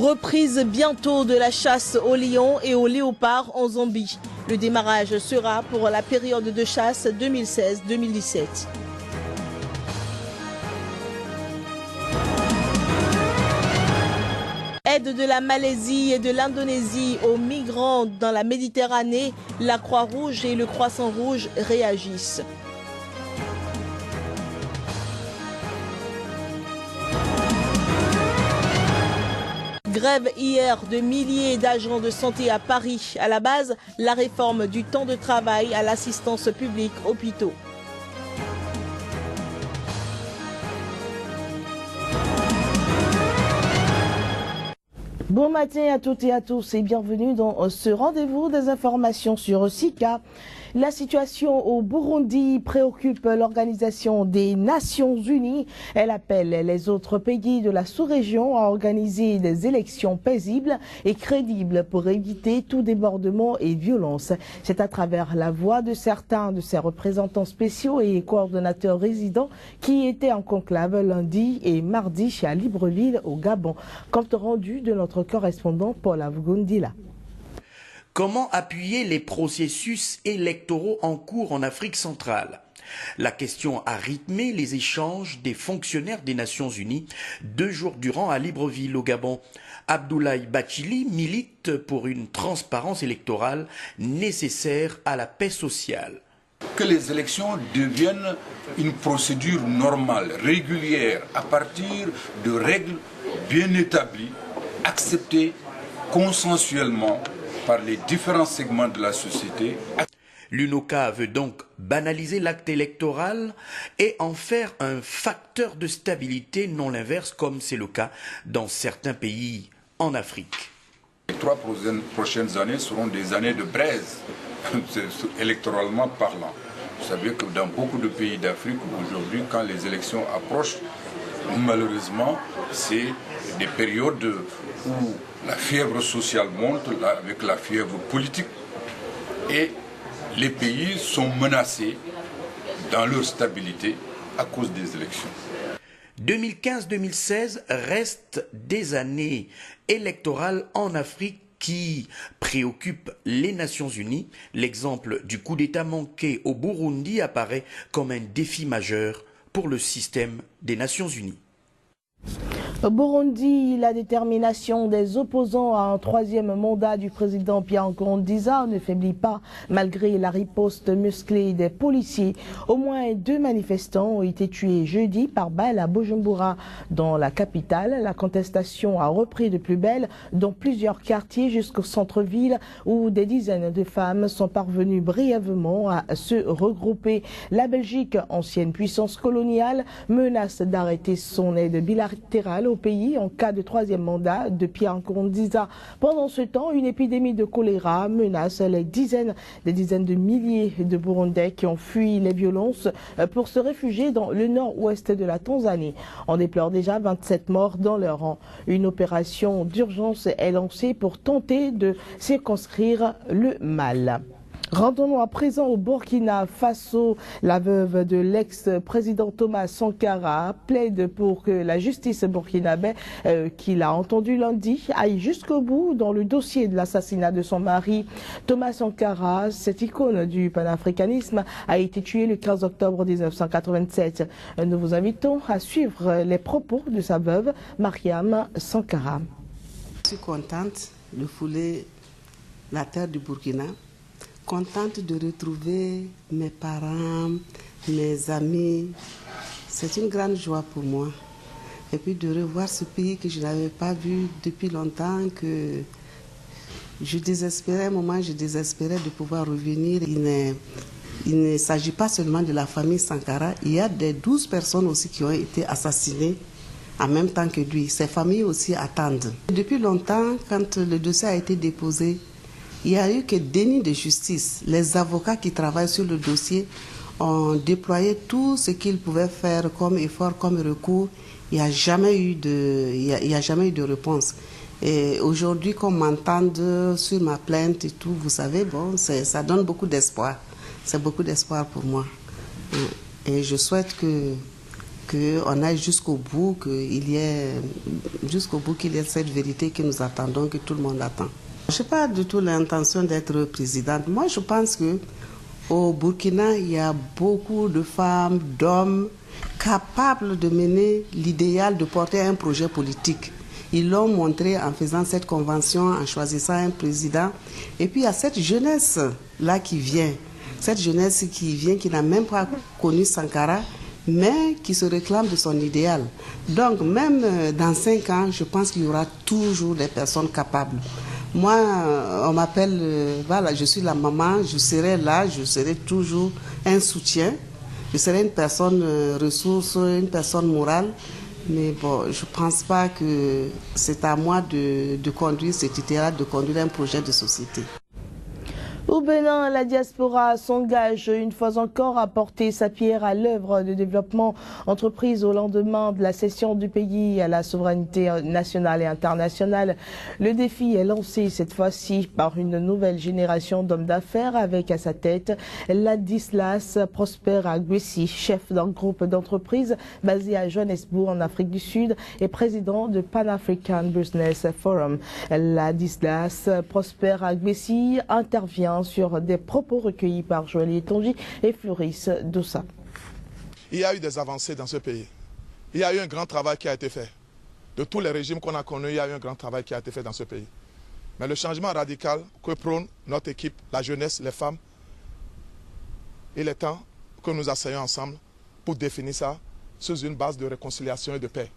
Reprise bientôt de la chasse aux lions et aux léopards en Zambie. Le démarrage sera pour la période de chasse 2016-2017. Aide de la Malaisie et de l'Indonésie aux migrants dans la Méditerranée, la Croix-Rouge et le Croissant-Rouge réagissent. Grève hier de milliers d'agents de santé à Paris. À la base, la réforme du temps de travail à l'assistance publique hôpitaux. Bon matin à toutes et à tous et bienvenue dans ce rendez-vous des informations sur SICA. La situation au Burundi préoccupe l'Organisation des Nations Unies. Elle appelle les autres pays de la sous-région à organiser des élections paisibles et crédibles pour éviter tout débordement et violence. C'est à travers la voix de certains de ses représentants spéciaux et coordonnateurs résidents qui étaient en conclave lundi et mardi à Libreville au Gabon. Compte rendu de notre correspondant Paul Avgundila. Comment appuyer les processus électoraux en cours en Afrique centrale? La question a rythmé les échanges des fonctionnaires des Nations Unies 2 jours durant à Libreville au Gabon. Abdoulaye Bathily milite pour une transparence électorale nécessaire à la paix sociale. Que les élections deviennent une procédure normale, régulière, à partir de règles bien établies, acceptées consensuellement par les différents segments de la société. L'UNOCA veut donc banaliser l'acte électoral et en faire un facteur de stabilité, non l'inverse, comme c'est le cas dans certains pays en Afrique. Les 3 prochaines années seront des années de braise, électoralement parlant. Vous savez que dans beaucoup de pays d'Afrique, aujourd'hui, quand les élections approchent, malheureusement, c'est des périodes où la fièvre sociale monte avec la fièvre politique et les pays sont menacés dans leur stabilité à cause des élections. 2015-2016 restent des années électorales en Afrique qui préoccupent les Nations Unies. L'exemple du coup d'État manqué au Burundi apparaît comme un défi majeur pour le système des Nations Unies. Au Burundi, la détermination des opposants à un 3e mandat du président Pierre Nkurunziza ne faiblit pas malgré la riposte musclée des policiers. Au moins 2 manifestants ont été tués jeudi par balle à Bujumbura. Dans la capitale, la contestation a repris de plus belle dans plusieurs quartiers jusqu'au centre-ville où des dizaines de femmes sont parvenues brièvement à se regrouper. La Belgique, ancienne puissance coloniale, menace d'arrêter son aide bilatérale au pays en cas de 3e mandat de Pierre Nkurunziza. Pendant ce temps, une épidémie de choléra menace des dizaines de milliers de Burundais qui ont fui les violences pour se réfugier dans le nord-ouest de la Tanzanie. On déplore déjà 27 morts dans leur rang. Une opération d'urgence est lancée pour tenter de circonscrire le mal. Rendons-nous à présent au Burkina Faso. La veuve de l'ex-président Thomas Sankara plaide pour que la justice burkinabé, qu'il a entendu lundi, aille jusqu'au bout dans le dossier de l'assassinat de son mari. Thomas Sankara, cette icône du panafricanisme, a été tué le 15 octobre 1987. Nous vous invitons à suivre les propos de sa veuve, Mariam Sankara. Je suis contente de fouler la terre du Burkina. Contente de retrouver mes parents, mes amis. C'est une grande joie pour moi. Et puis de revoir ce pays que je n'avais pas vu depuis longtemps, que je désespérais, un moment je désespérais de pouvoir revenir. Il ne s'agit pas seulement de la famille Sankara, il y a des 12 personnes aussi qui ont été assassinées en même temps que lui. Ces familles aussi attendent. Depuis longtemps, quand le dossier a été déposé, il n'y a eu que déni de justice. Les avocats qui travaillent sur le dossier ont déployé tout ce qu'ils pouvaient faire comme effort, comme recours. Il n'y a jamais eu de réponse. Et aujourd'hui, qu'on m'entende sur ma plainte et tout, vous savez, bon, ça donne beaucoup d'espoir. C'est beaucoup d'espoir pour moi. Et je souhaite que qu'on aille jusqu'au bout, qu'il y ait cette vérité que nous attendons, que tout le monde attend. Je n'ai pas du tout l'intention d'être présidente. Moi, je pense qu'au Burkina, il y a beaucoup de femmes, d'hommes capables de mener l'idéal de porter un projet politique. Ils l'ont montré en faisant cette convention, en choisissant un président. Et puis il y a cette jeunesse-là qui vient. Cette jeunesse qui vient, qui n'a même pas connu Sankara, mais qui se réclame de son idéal. Donc même dans 5 ans, je pense qu'il y aura toujours des personnes capables. Moi, on m'appelle, voilà, je suis la maman, je serai là, je serai toujours un soutien. Je serai une personne ressource, une personne morale. Mais bon, je ne pense pas que c'est à moi de conduire cet idéal, de conduire un projet de société. Au Bénin, la diaspora s'engage une fois encore à porter sa pierre à l'œuvre de développement entreprise au lendemain de la cession du pays à la souveraineté nationale et internationale. Le défi est lancé cette fois-ci par une nouvelle génération d'hommes d'affaires avec à sa tête Ladislas Prosper Agbessi, chef d'un groupe d'entreprises basé à Johannesburg en Afrique du Sud et président de Pan-African Business Forum. Ladislas Prosper Agbessi intervient sur des propos recueillis par Joël Etonji et Floris Doussa. Il y a eu des avancées dans ce pays. Il y a eu un grand travail qui a été fait. De tous les régimes qu'on a connus, il y a eu un grand travail qui a été fait dans ce pays. Mais le changement radical que prône notre équipe, la jeunesse, les femmes, il est temps que nous asseyions ensemble pour définir ça sous une base de réconciliation et de paix.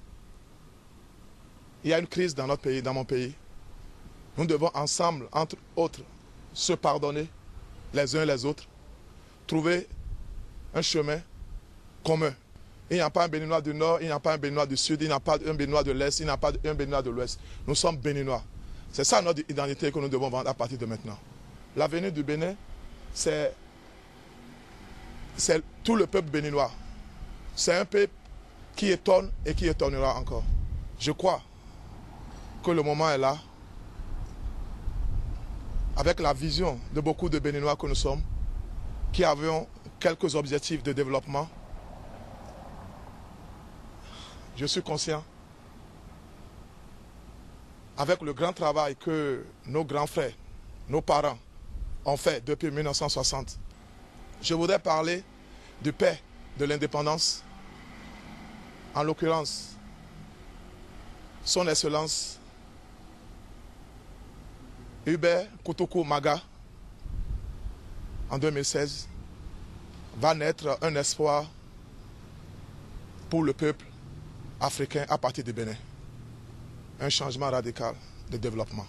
Il y a une crise dans notre pays, dans mon pays. Nous devons ensemble, entre autres, se pardonner les uns les autres, trouver un chemin commun. Il n'y a pas un Béninois du Nord, il n'y a pas un Béninois du Sud, il n'y a pas un Béninois de l'Est, il n'y a pas un Béninois de l'Ouest. Nous sommes Béninois. C'est ça notre identité que nous devons vendre à partir de maintenant. L'avenir du Bénin, c'est tout le peuple béninois. C'est un peuple qui étonne et qui étonnera encore. Je crois que le moment est là, avec la vision de beaucoup de Béninois que nous sommes, qui avions quelques objectifs de développement. Je suis conscient, avec le grand travail que nos grands frères, nos parents ont fait depuis 1960, je voudrais parler du père de l'indépendance, en l'occurrence, son Excellence Hubert Koutokou Maga, en 2016, va naître un espoir pour le peuple africain à partir du Bénin. Un changement radical de développement.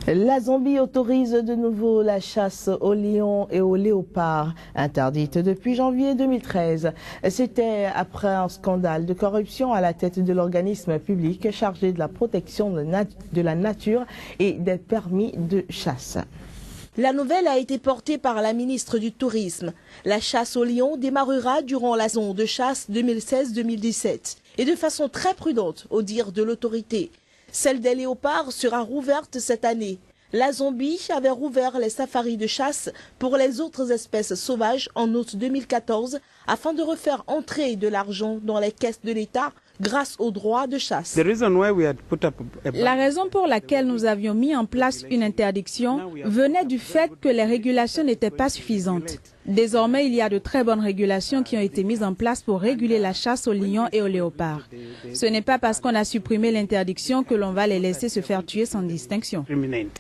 La Zambie autorise de nouveau la chasse aux lions et aux léopards, interdite depuis janvier 2013. C'était après un scandale de corruption à la tête de l'organisme public chargé de la protection de la nature et des permis de chasse. La nouvelle a été portée par la ministre du Tourisme. La chasse aux lions démarrera durant la saison de chasse 2016-2017 et de façon très prudente, au dire de l'autorité. Celle des léopards sera rouverte cette année. La Zambie avait rouvert les safaris de chasse pour les autres espèces sauvages en août 2014 afin de refaire entrer de l'argent dans les caisses de l'État grâce aux droits de chasse. La raison pour laquelle nous avions mis en place une interdiction venait du fait que les régulations n'étaient pas suffisantes. Désormais, il y a de très bonnes régulations qui ont été mises en place pour réguler la chasse aux lions et aux léopards. Ce n'est pas parce qu'on a supprimé l'interdiction que l'on va les laisser se faire tuer sans distinction.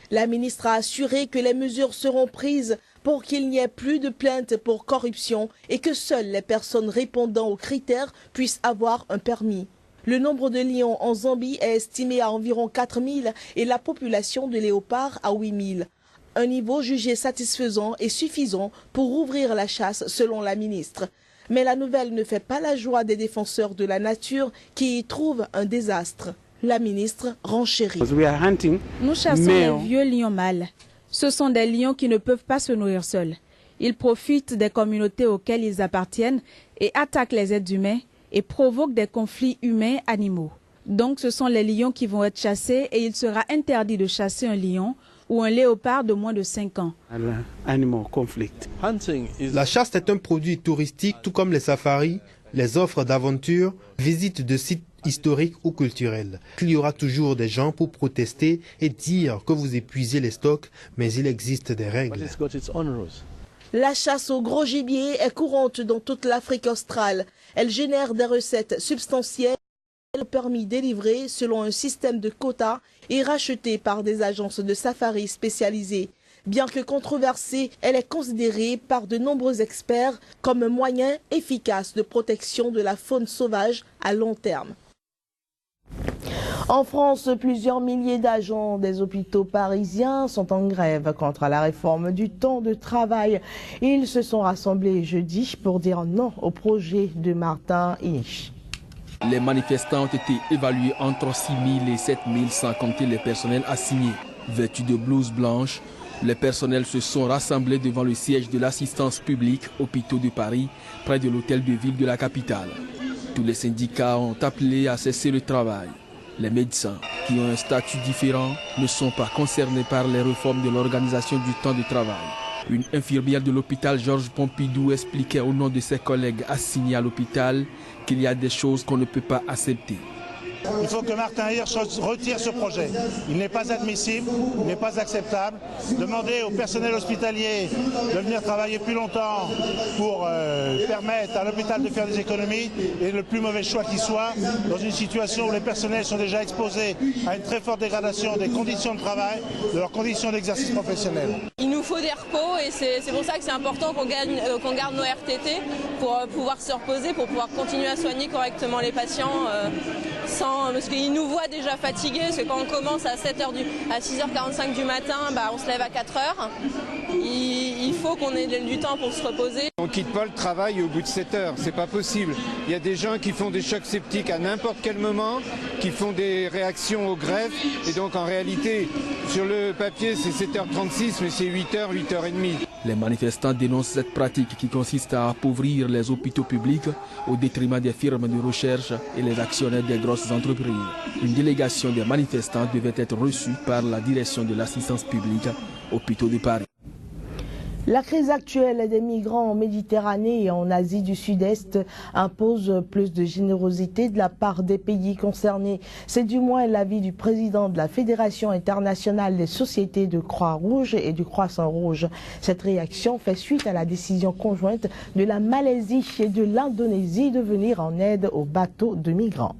La ministre a assuré que les mesures seront prises pour qu'il n'y ait plus de plaintes pour corruption et que seules les personnes répondant aux critères puissent avoir un permis. Le nombre de lions en Zambie est estimé à environ 4000 et la population de léopards à 8000. Un niveau jugé satisfaisant et suffisant pour ouvrir la chasse selon la ministre. Mais la nouvelle ne fait pas la joie des défenseurs de la nature qui y trouvent un désastre. La ministre renchérit. Nous chassons les vieux lions mâles. Ce sont des lions qui ne peuvent pas se nourrir seuls. Ils profitent des communautés auxquelles ils appartiennent et attaquent les êtres humains et provoquent des conflits humains-animaux. Donc ce sont les lions qui vont être chassés et il sera interdit de chasser un lion ou un léopard de moins de 5 ans. La chasse est un produit touristique, tout comme les safaris. les offres d'aventure, visites de sites historiques ou culturels. Il y aura toujours des gens pour protester et dire que vous épuisez les stocks, mais il existe des règles. La chasse au gros gibier est courante dans toute l'Afrique australe. Elle génère des recettes substantielles, permis délivrés selon un système de quotas et rachetés par des agences de safari spécialisées. Bien que controversée, elle est considérée par de nombreux experts comme un moyen efficace de protection de la faune sauvage à long terme. En France, plusieurs milliers d'agents des hôpitaux parisiens sont en grève contre la réforme du temps de travail. Ils se sont rassemblés jeudi pour dire non au projet de Martin Hinich. Les manifestants ont été évalués entre 6 000 et 7 000 sans compter les personnels assignés. Vêtus de blouses blanches, les personnels se sont rassemblés devant le siège de l'assistance publique Hôpitaux de Paris, près de l'hôtel de ville de la capitale. Tous les syndicats ont appelé à cesser le travail. Les médecins, qui ont un statut différent, ne sont pas concernés par les réformes de l'organisation du temps de travail. Une infirmière de l'hôpital Georges Pompidou expliquait au nom de ses collègues assignés à l'hôpital qu'il y a des choses qu'on ne peut pas accepter. Il faut que Martin Hirsch retire ce projet. Il n'est pas admissible, il n'est pas acceptable. Demander au personnel hospitalier de venir travailler plus longtemps pour permettre à l'hôpital de faire des économies est le plus mauvais choix qui soit, dans une situation où les personnels sont déjà exposés à une très forte dégradation des conditions de travail, de leurs conditions d'exercice professionnel. Il nous faut des repos et c'est pour ça que c'est important qu'on garde nos RTT pour pouvoir se reposer, pour pouvoir continuer à soigner correctement les patients parce qu'ils nous voient déjà fatigués, parce que quand on commence à 6h45 du matin, on se lève à 4h. Il faut qu'on ait du temps pour se reposer. On ne quitte pas le travail au bout de 7 heures, c'est pas possible. Il y a des gens qui font des chocs septiques à n'importe quel moment, qui font des réactions aux greffes, et donc en réalité, sur le papier c'est 7h36, mais c'est 8h, 8h30. Les manifestants dénoncent cette pratique qui consiste à appauvrir les hôpitaux publics au détriment des firmes de recherche et les actionnaires des grosses entreprises. Une délégation des manifestants devait être reçue par la direction de l'assistance publique Hôpitaux de Paris. La crise actuelle des migrants en Méditerranée et en Asie du Sud-Est impose plus de générosité de la part des pays concernés. C'est du moins l'avis du président de la Fédération internationale des sociétés de Croix-Rouge et du Croissant-Rouge. Cette réaction fait suite à la décision conjointe de la Malaisie et de l'Indonésie de venir en aide aux bateaux de migrants.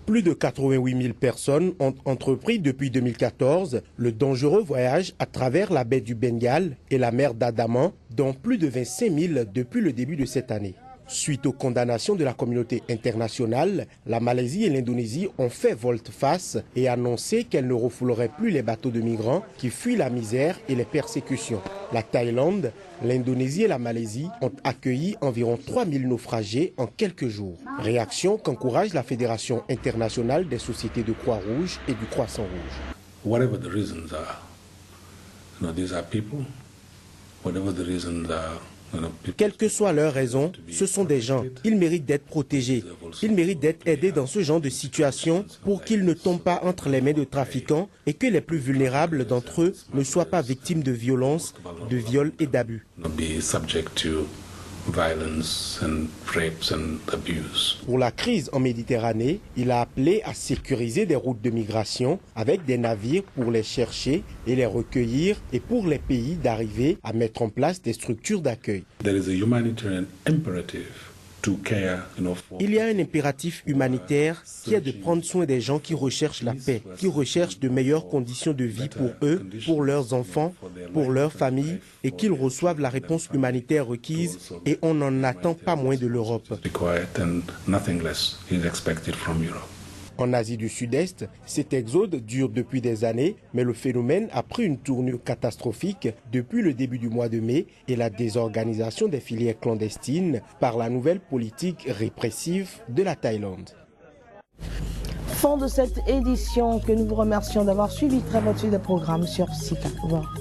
Plus de 88 000 personnes ont entrepris depuis 2014 le dangereux voyage à travers la baie du Bengale et la mer d'Andaman, dont plus de 25 000 depuis le début de cette année. Suite aux condamnations de la communauté internationale, la Malaisie et l'Indonésie ont fait volte-face et annoncé qu'elles ne refouleraient plus les bateaux de migrants qui fuient la misère et les persécutions. La Thaïlande, l'Indonésie et la Malaisie ont accueilli environ 3 000 naufragés en quelques jours. Réaction qu'encourage la Fédération internationale des sociétés de Croix-Rouge et du Croissant-Rouge. Whatever the reasons are, these are people. Whatever the reasons are. Quelles que soient leurs raisons, ce sont des gens. Ils méritent d'être protégés. Ils méritent d'être aidés dans ce genre de situation pour qu'ils ne tombent pas entre les mains de trafiquants et que les plus vulnérables d'entre eux ne soient pas victimes de violences, de viols et d'abus. Pour la crise en Méditerranée, il a appelé à sécuriser des routes de migration avec des navires pour les chercher et les recueillir et pour les pays d'arrivée à mettre en place des structures d'accueil. Il y a un impératif humanitaire qui est de prendre soin des gens qui recherchent la paix, qui recherchent de meilleures conditions de vie pour eux, pour leurs enfants, pour leurs familles et qu'ils reçoivent la réponse humanitaire requise et on n'en attend pas moins de l'Europe. En Asie du Sud-Est, cet exode dure depuis des années, mais le phénomène a pris une tournure catastrophique depuis le début du mois de mai et la désorganisation des filières clandestines par la nouvelle politique répressive de la Thaïlande. Fin de cette édition que nous vous remercions d'avoir suivi. Très bonne suite des programmes sur Sika. Au revoir.